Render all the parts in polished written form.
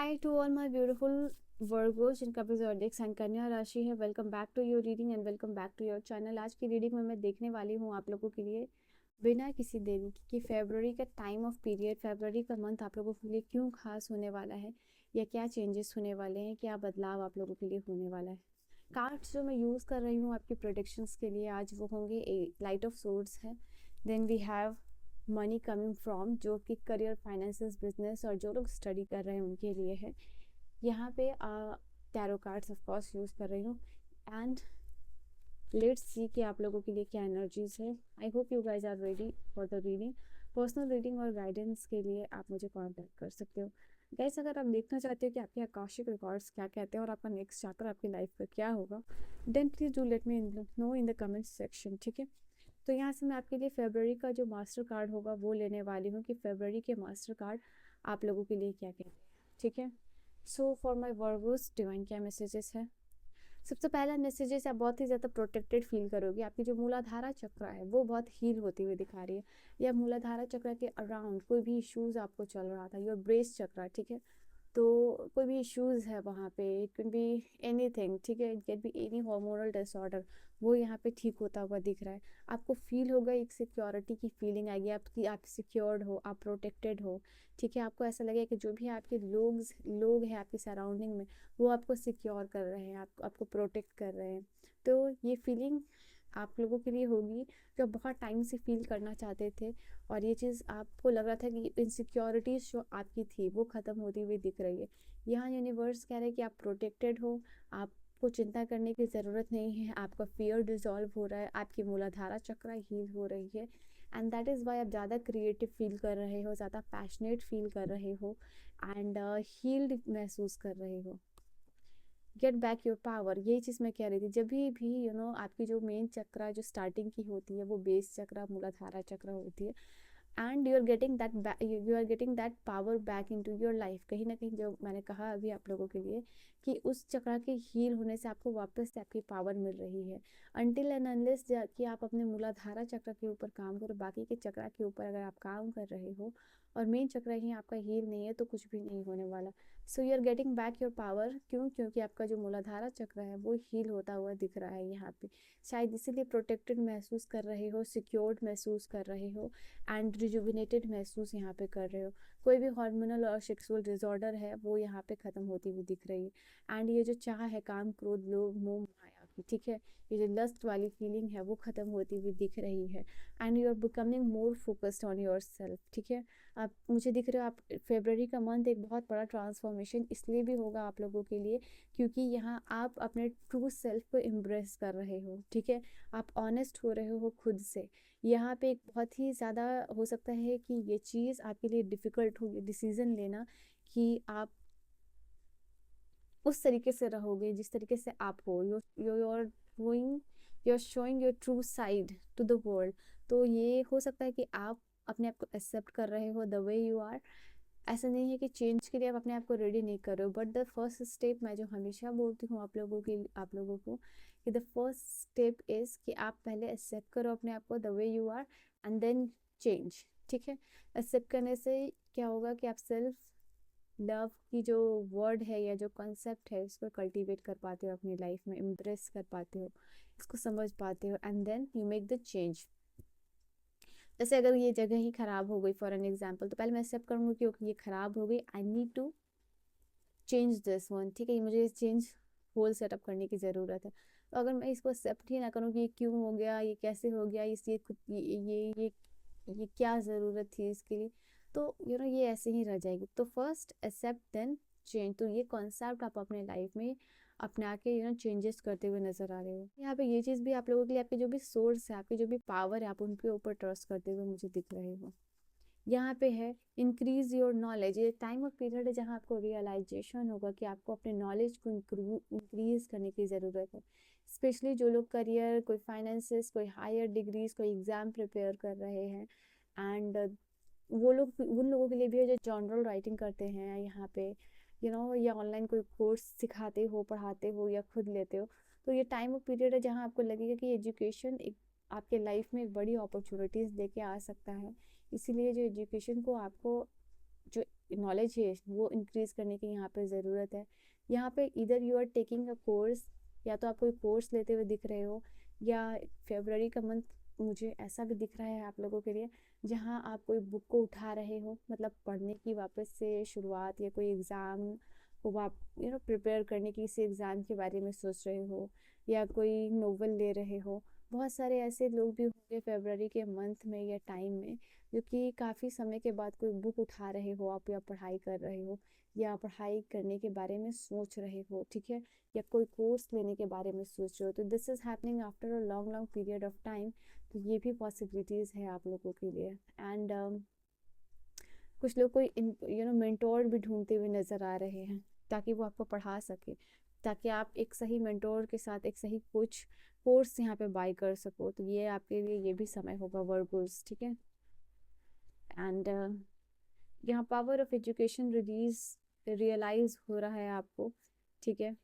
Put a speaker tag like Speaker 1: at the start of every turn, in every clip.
Speaker 1: Hi to all my beautiful Virgos जिनका भी zodiac sign कन्या राशि है। Welcome back to your reading and welcome back to your channel. आज की रीडिंग में मैं देखने वाली हूँ आप लोगों के लिए बिना किसी देरी कि फेब्रुअरी का टाइम ऑफ पीरियड, फेब्रुअरी का मंथ आप लोगों के लिए क्यों खास होने वाला है या क्या चेंजेस होने वाले हैं, क्या बदलाव आप लोगों के लिए होने वाला है। कार्ड्स जो मैं यूज़ कर रही हूँ आपकी प्रोडिक्शंस के लिए आज वो होंगे लाइट ऑफ सोर्ड्स है। Then we have money coming from, जो कि करियर, फाइनेंसेस, बिजनेस और जो लोग स्टडी कर रहे हैं उनके लिए है। यहाँ पे tarot cards of course use कर रही हूँ एंड लेट्स सी कि आप लोगों के लिए क्या एनर्जीज है। I hope you guys are ready for the reading. Personal reading और गाइडेंस के लिए आप मुझे कॉन्टैक्ट कर सकते हो। गाइज अगर आप देखना चाहते हो कि आपके आकाशिक रिकॉर्ड्स क्या कहते हैं और आपका नेक्स्ट चैप्टर आपकी लाइफ का क्या होगा, then please do let me know in the comment section, ठीक है। तो यहाँ से मैं आपके लिए फेब्रुअरी का जो मास्टर कार्ड होगा वो लेने वाली हूँ कि फेब्रुअरी के मास्टर कार्ड आप लोगों के लिए क्या कहते हैं, ठीक है। So for my Virgo's divine क्या मैसेजेस है। सबसे पहला मैसेजेस, आप बहुत ही ज़्यादा प्रोटेक्टेड फील करोगे। आपकी जो मूलाधारा चक्र है वो बहुत हील होती हुई दिखा रही है। या मूलाधारा चक्र के अराउंड कोई भी इश्यूज आपको चल रहा था, योर ब्रेस चक्र, ठीक है। तो कोई भी इश्यूज है वहाँ पे, इट कैन बी एनीथिंग, ठीक है, it can be any hormonal disorder, वो यहाँ पे ठीक होता हुआ दिख रहा है। आपको फील होगा, एक सिक्योरिटी की फीलिंग आएगी आपकी, आप सिक्योर्ड हो, आप प्रोटेक्टेड हो, ठीक है। आपको ऐसा लगेगा कि जो भी आपके लोग हैं आपकी सराउंडिंग में वो आपको सिक्योर कर रहे हैं, आपको प्रोटेक्ट कर रहे हैं। तो ये फीलिंग आप लोगों के लिए होगी जो बहुत टाइम से फील करना चाहते थे और ये चीज़ आपको लग रहा था कि इनसिक्योरिटीज़ जो आपकी थी वो ख़त्म होती हुई दिख रही है। यहाँ यूनिवर्स कह रहे हैं कि आप प्रोटेक्टेड हो, आपको चिंता करने की ज़रूरत नहीं है, आपका फियर डिज़ोल्व हो रहा है, आपकी मूलाधारा चक्र हील हो रही है एंड दैट इज़ वाई आप ज़्यादा क्रिएटिव फील कर रहे हो, ज़्यादा पैशनेट फील कर रहे हो एंड हील्ड महसूस कर रहे हो। गेट बैक योर पावर, यही चीज़ मैं कह रही थी। जब भी आपकी जो मेन चक्र जो स्टार्टिंग की होती है वो बेस चक्र, मूलाधारा चक्र होती है and you are getting that power back into your life. कहीं ना कहीं जो मैंने कहा अभी आप लोगों के लिए कि उस चक्र के हील होने से आपको वापस से आपकी पावर मिल रही है। अनटिल एंड अनलेस कि आप अपने मूलाधारा चक्र के ऊपर काम करो, बाकी के चक्र के ऊपर अगर आप काम कर रहे हो और मेन चक्र ही आपका हील नहीं है तो कुछ भी नहीं होने वाला। So you are getting back your power, क्योंकि आपका जो मूलाधारा चक्र है वो हील होता हुआ दिख रहा है यहाँ पे। शायद इसीलिए प्रोटेक्टेड महसूस कर रहे हो, सिक्योर्ड महसूस कर रहे हो एंड रिजुविनेटेड महसूस यहाँ पे कर रहे हो। कोई भी हार्मोनल और सेक्सुअल डिसऑर्डर है वो यहाँ पे ख़त्म होती हुई दिख रही है एंड ये जो चाह है, काम, क्रोध, लोभ, मोह, माया की, ठीक है, ये जो लस्ट वाली फीलिंग है वो ख़त्म होती हुई दिख रही है and you are becoming more focused on yourself, ठीक है। आप मुझे दिख रहे हो, आप फेब्रुअरी का मंथ एक बहुत बड़ा ट्रांसफॉर्मेशन इसलिए भी होगा आप लोगों के लिए क्योंकि यहाँ आप अपने ट्रू सेल्फ को एम्ब्रेस कर रहे हो, ठीक है। आप ऑनेस्ट हो रहे हो खुद से। यहाँ पे एक बहुत ही ज़्यादा हो सकता है कि ये चीज़ आपके लिए डिफ़िकल्ट हो, ये डिसीज़न लेना कि आप उस तरीके से रहोगे जिस तरीके से आप हो। You are showing your true side to the world. तो ये हो सकता है कि आप अपने आप को एक्सेप्ट कर रहे हो द वे यू आर। ऐसा नहीं है कि चेंज के लिए आप अपने आप को रेडी नहीं कर रहे हो, बट द फर्स्ट स्टेप, मैं जो हमेशा बोलती हूँ आप लोगों को कि द फर्स्ट स्टेप इज़ कि आप पहले एक्सेप्ट करो अपने आप को the way you are and then change, ठीक है। एक्सेप्ट करने से क्या होगा कि आप सेल्फ लव की जो वर्ड है या जो कॉन्सेप्ट है उसको कल्टीवेट कर पाते हो अपनी लाइफ में, इम्प्रेस कर पाते हो, इसको समझ पाते हो and then you make the change. जैसे अगर ये जगह ही खराब हो गई फॉर एन एग्जाम्पल, तो पहले मैं एक्सेप्ट करूँगी कि ओके ये खराब हो गई, I need to change this one, ठीक है, मुझे चेंज होल सेटअप करने की ज़रूरत है। तो अगर मैं इसको एक्सेप्ट ही ना करूँ कि ये क्यों हो गया, ये कैसे हो गया, ये क्या ज़रूरत थी इसके लिए, तो ये ऐसे ही रह जाएगी। तो फर्स्ट एक्सेप्ट देन चेंज, तो ये कॉन्सेप्ट आप अपने लाइफ में अपना के चेंजेस करते हुए नजर आ रहे हो। यहाँ पे ये चीज़ भी आप लोगों के लिए, आपके जो भी सोर्स है, आपकी जो भी पावर है, आप उनके ऊपर ट्रस्ट करते हुए मुझे दिख रहे हो। यहाँ पे है इंक्रीज योर नॉलेज, ये टाइम ऑफ पीरियड है जहाँ आपको रियलाइजेशन होगा कि आपको अपने नॉलेज को इंक्रीज करने की ज़रूरत है। स्पेशली जो लोग करियर, कोई फाइनेंसेस, कोई हायर डिग्रीज, कोई एग्ज़ाम प्रिपेयर कर रहे हैं एंड वो लोग, उन लोगों के लिए भी है जो जर्नल राइटिंग करते हैं यहाँ पे, या ऑनलाइन कोई कोर्स सिखाते हो, पढ़ाते हो या खुद लेते हो। तो ये टाइम ऑफ पीरियड है जहाँ आपको लगेगा कि एजुकेशन एक आपके लाइफ में एक बड़ी अपॉर्चुनिटीज़ लेके आ सकता है। इसीलिए जो एजुकेशन को आपको जो नॉलेज है वो इंक्रीज़ करने की यहाँ पे ज़रूरत है। यहाँ पे इधर you are taking a course, या तो आप कोई कोर्स लेते हुए दिख रहे हो, या फेबररी का मंथ मुझे ऐसा भी दिख रहा है आप लोगों के लिए जहाँ आप कोई बुक को उठा रहे हो, मतलब पढ़ने की वापस से शुरुआत, या कोई एग्ज़ाम को आप प्रिपेयर करने की, किसी एग्ज़ाम के बारे में सोच रहे हो, या कोई नोवेल ले रहे हो। बहुत सारे ऐसे लोग भी होंगे फेबररी के मंथ में या टाइम में जो कि काफ़ी समय के बाद कोई बुक उठा रहे हो आप, या पढ़ाई कर रहे हो, या पढ़ाई करने के बारे में सोच रहे हो, ठीक है, या कोई कोर्स लेने के बारे में सोच रहे हो। तो this is happening after a long long period of time. तो ये भी पॉसिबिलिटीज़ है आप लोगों के लिए। एंड कुछ लोग कोई मेंटोर भी ढूंढते हुए नज़र आ रहे हैं ताकि वो आपको पढ़ा सके, ताकि आप एक सही मेंटोर के साथ एक सही कोर्स यहाँ पे बाय कर सको। तो ये आपके लिए ये भी समय होगा वर्गोस, ठीक है। एंड यहाँ पावर ऑफ एजुकेशन रियलाइज हो रहा है आपको, ठीक है।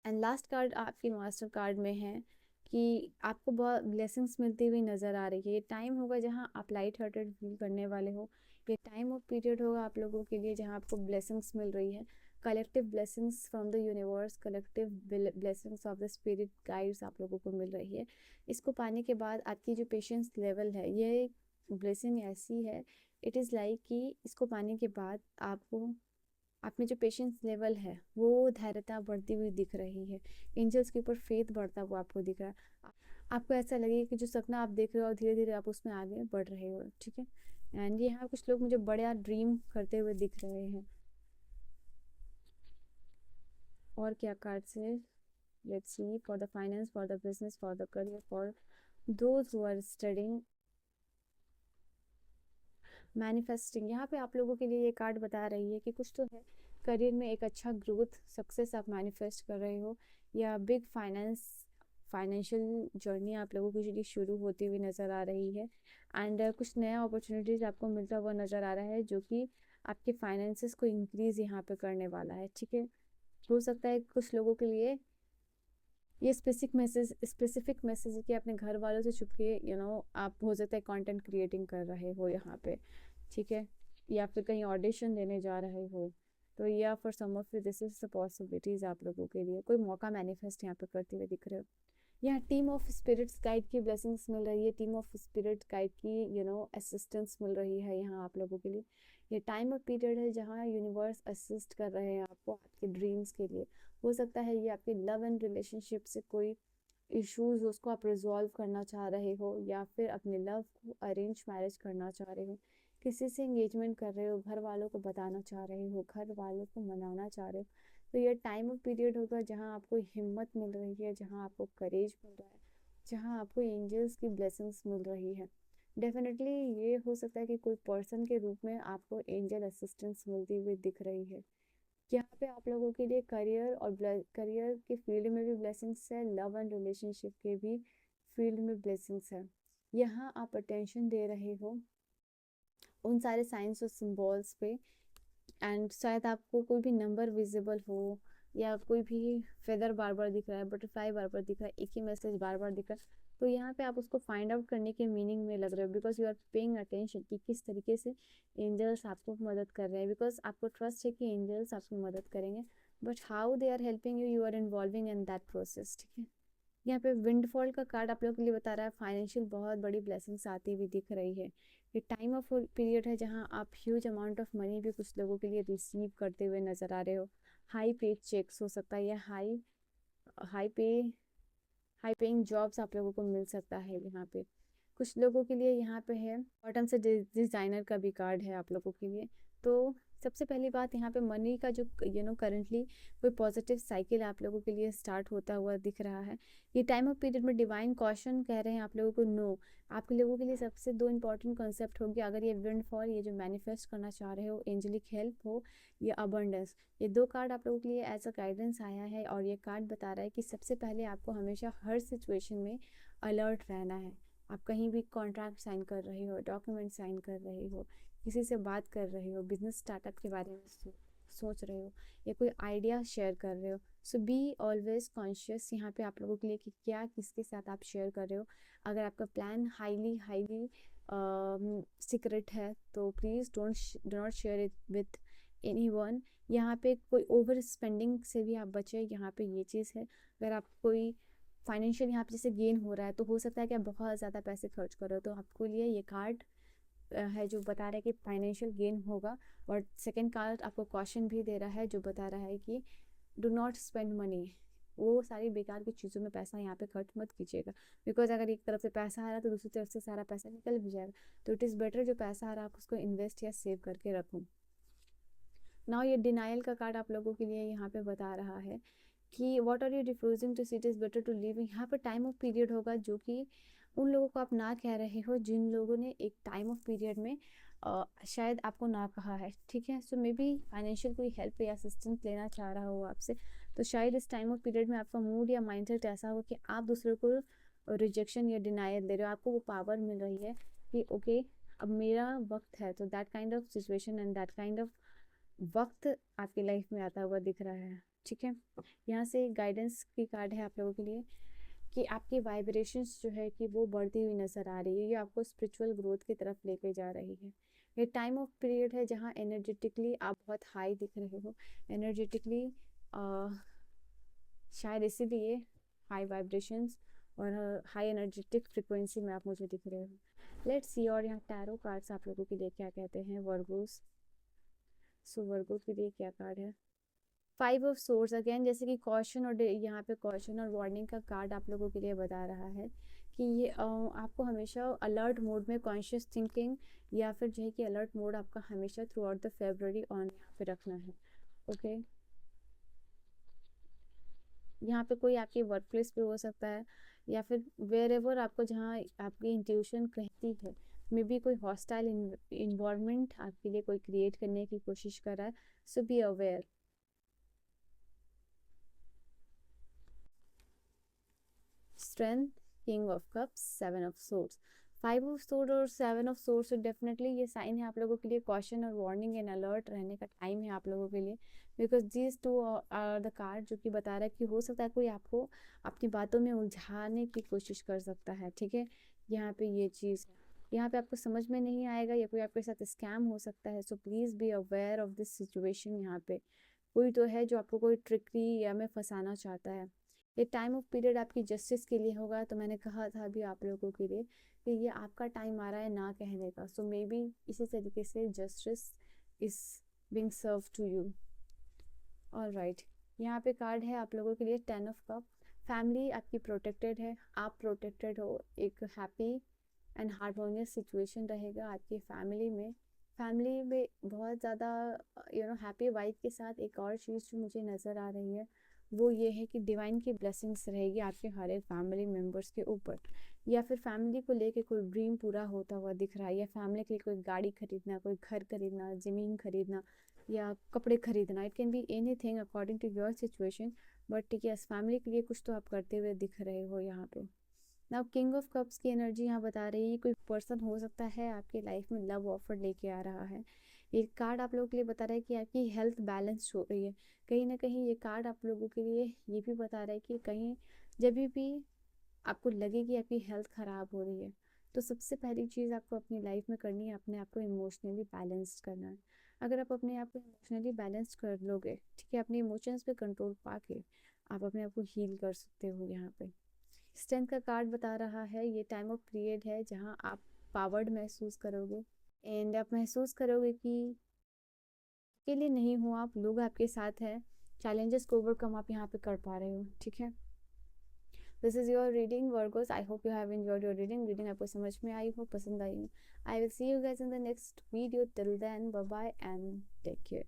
Speaker 1: एंड लास्ट कार्ड आपकी मास्टर कार्ड में है कि आपको बहुत ब्लेसिंग्स मिलती हुई नज़र आ रही है। ये टाइम होगा जहाँ आप लाइट हार्टेड फील करने वाले हो। ये टाइम ऑफ पीरियड होगा आप लोगों के लिए जहाँ आपको ब्लेसिंग्स मिल रही है, collective blessings from the universe, collective blessings of the spirit guides आप लोगों को मिल रही है। इसको पाने के बाद आपकी जो पेशेंस लेवल है, ये ब्लेसिंग ऐसी है, इट इज़ लाइक कि इसको पाने के बाद आपको आप में जो पेशेंस लेवल है वो धैर्यता बढ़ती हुई दिख रही है। एंजल्स के ऊपर फेथ बढ़ता हुआ आपको दिख रहा है। आपको ऐसा लगेगा कि जो सपना आप देख रहे हो और धीरे धीरे आप उसमें आगे बढ़ रहे हो, ठीक है। एंड यहाँ कुछ लोग मुझे बड़ा ड्रीम करते हुए दिख रहे हैं। और क्या कार्ड्स है, let's see, for the finance, for the business, for the career, for those who are studying, manifesting. यहाँ पे आप लोगों के लिए ये कार्ड बता रही है कि कुछ तो है करियर में एक अच्छा ग्रोथ सक्सेस आप मैनिफेस्ट कर रहे हो, या बिग फाइनेंशियल जर्नी आप लोगों के लिए शुरू होती हुई नज़र आ रही है। एंड कुछ नया अपॉर्चुनिटीज़ आपको मिलता हुआ नज़र आ रहा है जो कि आपके फाइनेंसेस को इंक्रीज़ यहाँ पे करने वाला है, ठीक है। हो सकता है कुछ लोगों के लिए ये स्पेसिफिक मैसेज है कि अपने घर वालों से छुप के आप हो सकता है कंटेंट क्रिएटिंग कर रहे हो यहाँ पे, ठीक है, या फिर कहीं ऑडिशन देने जा रहे हो। तो या for some of you this is the possibilities आप लोगों के लिए कोई मौका मैनिफेस्ट यहाँ पे करते हुए दिख रहे हो। यहाँ टीम ऑफ स्पिरिट्स गाइड की ब्लेसिंग्स मिल रही है, टीम ऑफ स्पिरिट गाइड की असिस्टेंस मिल रही है यहाँ आप लोगों के लिए। ये टाइम ऑफ पीरियड है जहाँ यूनिवर्स असिस्ट कर रहे हैं आपको आपके ड्रीम्स के लिए। हो सकता है ये आपके लव एंड रिलेशनशिप से कोई इश्यूज उसको आप रिजॉल्व करना चाह रहे हो, या फिर अपने लव को अरेंज मैरिज करना चाह रहे हो, किसी से एंगेजमेंट कर रहे हो, घर वालों को बताना चाह रहे हो, घर वालों को मनाना चाह रहे हो। तो ये टाइम ऑफ पीरियड होगा जहाँ आपको हिम्मत मिल रही है, जहाँ आपको करेज मिल रहा है, जहाँ आपको एंजल्स की ब्लेसिंग्स मिल रही है। डेफिनेटली ये हो सकता है कि कोई पर्सन के रूप में आपको एंजल असिस्टेंस मिलती हुई दिख रही है। यहाँ पे आप लोगों के लिए करियर और करियर के फील्ड में भी ब्लेसिंग्स है, लव एंड रिलेशनशिप के भी फील्ड में ब्लेसिंग्स है। यहाँ आप अटेंशन दे रहे हो उन सारे साइंस और सिंबल्स पे। एंड शायद आपको कोई भी नंबर विजिबल हो, या कोई भी फेदर बार बार दिख रहा है, बटरफ्लाई बार बार दिख रहा है, एक ही मैसेज बार बार दिख रहा है, तो यहाँ पे आप उसको फाइंड आउट करने के मीनिंग में लग रहे हो, because you are paying attention कि किस तरीके से एंजल्स आपको मदद कर रहे हैं, बिकॉज आपको ट्रस्ट है कि एंजल्स आपको मदद करेंगे, but how they are helping you, you are involving in that process, ठीक है। यहाँ पे विंडफॉल का कार्ड आप लोगों के लिए बता रहा है फाइनेंशियल बहुत बड़ी ब्लेसिंग्स आती हुई दिख रही है। ये टाइम ऑफ पीरियड है जहाँ आप ह्यूज अमाउंट ऑफ मनी भी कुछ लोगों के लिए रिसीव करते हुए नजर आ रहे हो। हाई पे चेक्स हो सकता है, या हाई पे हाई पेइंग जॉब्स आप लोगों को मिल सकता है यहाँ पे। कुछ लोगों के लिए यहाँ पे है बॉटम से डिजाइनर का भी कार्ड है आप लोगों के लिए। तो सबसे पहली बात यहाँ पे मनी का जो करंटली कोई पॉजिटिव साइकिल आप लोगों के लिए स्टार्ट होता हुआ दिख रहा है। ये टाइम ऑफ पीरियड में डिवाइन कॉशन कह रहे हैं आप लोगों को नो। आपके लोगों के लिए सबसे दो इंपॉर्टेंट कॉन्सेप्ट होंगे, अगर ये विंडफॉल, ये जो मैनिफेस्ट करना चाह रहे हो, एंजेलिक हेल्प हो, या अबंडेंस। ये दो कार्ड आप लोगों के लिए एज अ गाइडेंस आया है, और ये कार्ड बता रहा है कि सबसे पहले आपको हमेशा हर सिचुएशन में अलर्ट रहना है। आप कहीं भी कॉन्ट्रैक्ट साइन कर रहे हो, डॉक्यूमेंट साइन कर रहे हो, किसी से बात कर रहे हो, बिजनेस स्टार्टअप के बारे में सोच रहे हो, या कोई आइडिया शेयर कर रहे हो, सो बी ऑलवेज कॉन्शियस यहाँ पे आप लोगों के लिए कि क्या किसके साथ आप शेयर कर रहे हो। अगर आपका प्लान हाईली हाईली सीक्रेट है तो please do not share it with anyone. यहाँ पे कोई ओवर स्पेंडिंग से भी आप बचें, यहाँ पे ये चीज़ है। अगर आप कोई फाइनेंशियल यहाँ पे जैसे गेन हो रहा है तो हो सकता है कि आप बहुत ज़्यादा पैसे खर्च करो, तो आपको लिए ये कार्ड है जो बता रहा है कि फाइनेंशियल गेन होगा। और सेकंड कार्ड आपको कॉशन भी दे रहा है जो बता रहा है कि डू नॉट स्पेंड मनी, वो सारी बेकार की चीज़ों में पैसा यहाँ पे खर्च मत कीजिएगा। बिकॉज अगर एक तरफ से पैसा आ रहा है तो दूसरी तरफ से सारा पैसा निकल भी जाएगा, तो इट इज़ बेटर जो पैसा आ रहा है आप उसको इन्वेस्ट या सेव करके रखो। नाउ ये डिनाइल का कार्ड आप लोगों के लिए यहाँ पे बता रहा है कि what are you refusing to see, it is better to live. यहाँ पर टाइम ऑफ पीरियड होगा जो कि उन लोगों को आप ना कह रहे हो जिन लोगों ने एक टाइम ऑफ पीरियड में शायद आपको ना कहा है, ठीक है। सो मे बी फाइनेंशियल कोई हेल्प या असिस्टेंस लेना चाह रहा हो आपसे, तो शायद इस टाइम ऑफ पीरियड में आपका मूड या माइंडसेट ऐसा हो कि आप दूसरे को रिजेक्शन या डिनायल दे रहे हो, आपको वो पावर मिल रही है कि ओके अब मेरा वक्त है। तो that kind of situation and that kind of वक्त आपकी लाइफ में आता हुआ दिख रहा है, ठीक है। यहाँ से गाइडेंस की कार्ड है आप लोगों के लिए कि आपकी वाइब्रेशंस जो है कि वो बढ़ती हुई नज़र आ रही है, ये आपको स्पिरिचुअल ग्रोथ की तरफ लेके जा रही है। ये टाइम ऑफ पीरियड है जहाँ एनर्जेटिकली आप बहुत हाई दिख रहे हो, एनर्जेटिकली शायद इसीलिए हाई वाइब्रेशंस और हाई एनर्जेटिक फ्रिक्वेंसी में आप मुझे दिख रहे हो। लेट्स सी, और यहाँ टैरो कार्ड्स आप लोगों के लिए क्या कहते हैं वर्गोस। सो वर्गो के लिए क्या कार्ड है, 5 ऑफ सोर्स। अगेन जैसे कि कॉशन और यहाँ पे कॉशन और वार्निंग का कार्ड आप लोगों के लिए बता रहा है कि ये आपको हमेशा अलर्ट मोड में कॉन्शियस थिंकिंग या फिर जो है कि अलर्ट मोड आपका हमेशा through out the February on यहाँ पे रखना है, ओके। यहाँ पे कोई आपके वर्क प्लेस पे हो सकता है या फिर वेर एवर आपको जहाँ आपकी इंट्यूशन कहती है, मे बी कोई हॉस्टाइल इन्वायरमेंट आपके लिए कोई क्रिएट करने की कोशिश कर रहा है। So be aware. Strength, king of cups, 7 of swords, 5 of sword और 7 ऑफ सोर्ड्स। तो डेफिनेटली ये साइन है आप लोगों के लिए कॉशन और वार्निंग एंड अलर्ट रहने का टाइम है आप लोगों के लिए। Because these two are the card जो कि बता रहा है कि हो सकता है कोई आपको अपनी बातों में उलझाने की कोशिश कर सकता है, ठीक है। यहाँ पे ये चीज़ है, यहाँ पे आपको समझ में नहीं आएगा या कोई आपके साथ स्कैम हो सकता है। So please be aware of this situation. यहाँ पे कोई तो है जो आपको कोई ट्रिकरी या में फंसाना चाहता है। ये टाइम ऑफ पीरियड आपकी जस्टिस के लिए होगा, तो मैंने कहा था अभी आप लोगों के लिए कि ये आपका टाइम आ रहा है ना कहने का। सो मे बी इसी तरीके से justice is being serve to you. All right, यहाँ पे कार्ड है आप लोगों के लिए 10 ऑफ कप। फैमिली आपकी प्रोटेक्टेड है, आप प्रोटेक्टेड हो, एक हैप्पी एंड हार्मोनियस सिचुएशन रहेगा आपकी फैमिली में। फैमिली में बहुत ज़्यादा हैप्पी वाइब के साथ एक और चीज़ जो मुझे नज़र आ रही है वो ये है कि डिवाइन की ब्लेसिंग्स रहेगी आपके हर एक फैमिली मेम्बर्स के ऊपर, या फिर फैमिली को लेके कोई ड्रीम पूरा होता हुआ दिख रहा है, या फैमिली के लिए कोई गाड़ी खरीदना, कोई घर खरीदना, ज़मीन खरीदना या कपड़े खरीदना। It can be anything according to your situation, but yes family के लिए कुछ तो आप करते हुए दिख रहे हो यहाँ पे। नाउ किंग ऑफ कप्स की एनर्जी यहाँ बता रही है कोई पर्सन हो सकता है आपकी लाइफ में लव ऑफर लेके आ रहा है। ये कार्ड आप लोगों के लिए बता रहा है कि आपकी हेल्थ बैलेंस हो रही है। कहीं ना कहीं ये कार्ड आप लोगों के लिए ये भी बता रहा है कि कहीं जब भी आपको लगे कि आपकी हेल्थ ख़राब हो रही है तो सबसे पहली चीज़ आपको अपनी लाइफ में करनी है, अपने आप को इमोशनली बैलेंस्ड करना है। अगर आप अपने आप को इमोशनली बैलेंस्ड कर लोगे, ठीक है, अपने इमोशंस पे कंट्रोल पा के आप अपने आप को हील कर सकते हो। यहाँ पे स्ट्रेंथ का कार्ड बता रहा है ये टाइम ऑफ पीरियड है जहाँ आप पावर्ड महसूस करोगे एंड आप महसूस करोगे कि अकेले नहीं हो आप, लोग आपके साथ हैं, चैलेंजेस को ओवरकम आप यहाँ पे कर पा रहे हो, ठीक है। This is your reading Virgos. I hope you have enjoyed your reading आपको समझ में आई हो, पसंद आई हो। I will see you guys in the next video. Till then bye bye and take care.